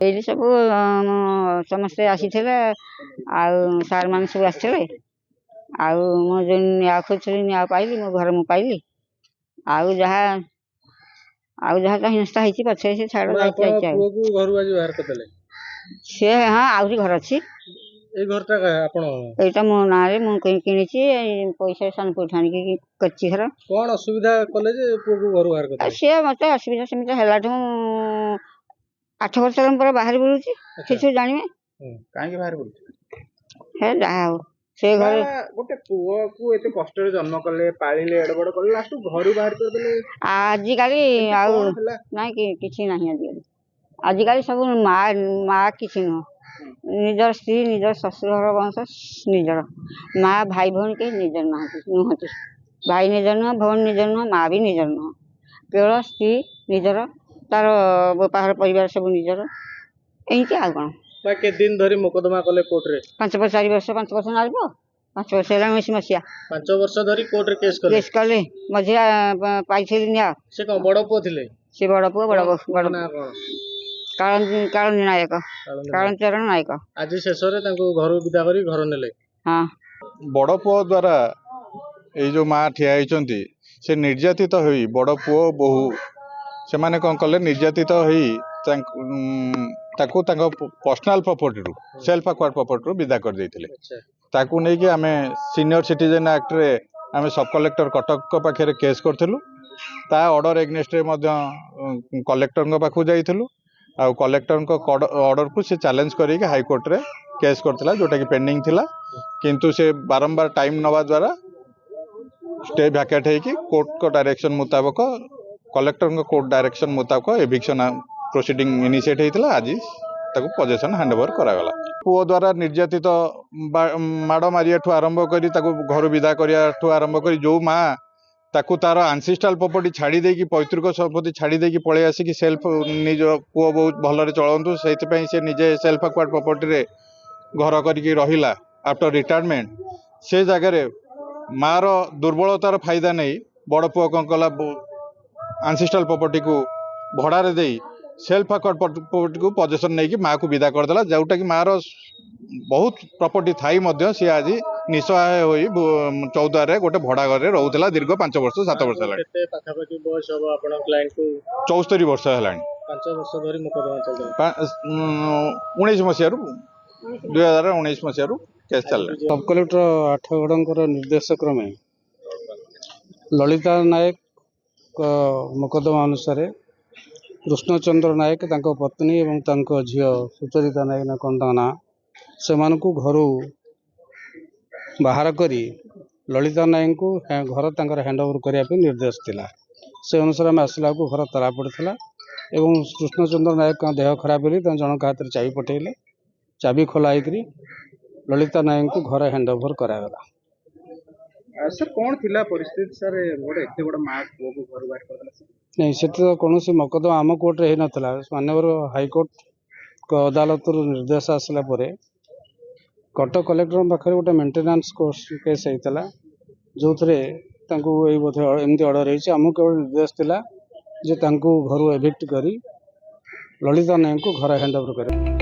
ये सब समस्ते आसी सार मान सब आसते जो न्याय खोजली न्याय पाइली मो घर मु पाइली आउ जहाँ तो हिंसा होती पछे से छाड़ सी हाँ आहरी घर अच्छी यहाँ मो ना कि पैसा सनपुर ठाणी कच्ची घर कौन असुविधा कले जे पुओ को घर बाहर कर सी मत असुविधा सेमती है 8 वर्ष पर बाहर बुलूची किसी जानवे कहीं बाहर बुलूची है जहाँ हो से घर गोटे पुओ को एते कष्ट रे जन्म कले पालिले एड बड़ कले लास्ट घर बाहर कर देले आजिकल ना कि नहीं आजिकल सब माँ किसी नुह निजर स्त्री निजर शशुर घर वंश निजर माँ भाई भौणी कहीं निजर नुहति भाई निजर नुह भौणी निजर नुह माँ भी निजर नुह केवल स्त्री निजर तार बाहर परिवार सब निजर एमती आ कौन के दिन धरी मोकदमा कले कोर्ट रे 5 वर्ष 4 वर्ष 5 वर्ष ना 5 वर्ष है 19 मसीहा 5 वर्ष धरी कोर्ट रे केस कले मझिया पाई न्याय से कौन बड़ पुओ थिले से बड़ पुओ बड़ कालन नायक कालन चरण नायक आज शेष रे तांको घर विदा करी घर नेले हाँ बड़ पुओ द्वारा ये जो माँ ठिया होती से निर्यातित होई बड़ पुओ बोहू से माने कौन कले निर्यातित होई पर्सनाल प्रॉपर्टी रू सेल्फ एक्वायर्ड प्रॉपर्टी रू विदा कर देइथिले ताकू नै कि आमे सीनियर सिटीजन एक्ट रे आमे सब कलेक्टर कटक को पाखे केस करथिलु ता ऑर्डर एग्नेस्ट रे मध्य कलेक्टर को पाखु जाइथिलु आ कलेक्टर को ऑर्डर को से चैलेंज करी के हाई कोर्ट रे केस करथिला जोटा कि पेंडिंग थिला किंतु से बारंबार टाइम नवा द्वारा स्टे वैकेट है कि कोर्ट को डायरेक्शन मुताबिक कलेक्टर को कोर्ट डायरेक्शन मुताबिक एविक्शन प्रोसीडिंग इनिशिएट होता आज ताको पोजेसन हैंडओवर करागला पुओ द्वारा निर्यातित माड़ मारिया ठू आरंभ करी ताको घर विदा करिया ठू आरंभ करी जो माँ ताको तार आंसिस्टाल प्रॉपर्टी छाड़ी देकी पैतृक संपत्ति छाड़ी देकी पळे आसिकी सेल्फ निज पुओ बहुत भलरे चलंतु सेति से निजे सेल्फ एक्वायर्ड प्रॉपर्टी रे घर करिकी रहिला आफ्टर रिटायरमेंट से जगह रे मार दुर्बलतार फायदा नहीं बड़ पुओ कौन कला आंसिस्टाल प्रॉपर्टी को भड़ारे दे सेल्फ एक्वायर्ड प्रॉपर्टी को पोजेसन नहीं कि माँ को विदा करदेला जोटा कि मार बहुत प्रॉपर्टी थाई मध्य सी आज निसहाय होई 14 रे गोटे भड़ा घर रोला दीर्घ 5 वर्ष 7 वर्ष है 74 वर्ष है 19 मसीह 2019 मसीह केस चल सब कलेक्टर आठगड़ निर्देश क्रमे ललिता नायक मोकदमा अनुसार कृष्णचंद्र नायक पत्नी और झील सुचरिता नायक ना कौन ना से घर बाहर करी ललिता नायक को घर तंकर हैंडओवर करने निर्देश थिला से अनुसार आम आसला को घर तला पड़ा एवं कृष्णचंद्र नायक देह खराब होली जनक हाथ में चाबी पठेले चाबी खोला ललिता नायक को घर हैंडओवर करागला सर कौन थिला परिस्थिति सर गोटे एते बड़ मां को घर बाहर कर देला नहीं से तो कौन मकदमा आम कोर्ट रे नाला मानवर हाईकोर्ट को अदालत निर्देश आसला कटक कलेक्टर पाखे गोटे मेन्टेनान्स केस होता जो थे बोधे एमती अर्डर होमको केवल निर्देश थिला जे घर एविक्ट करी ललिता नायक को घर हैंडओवर कर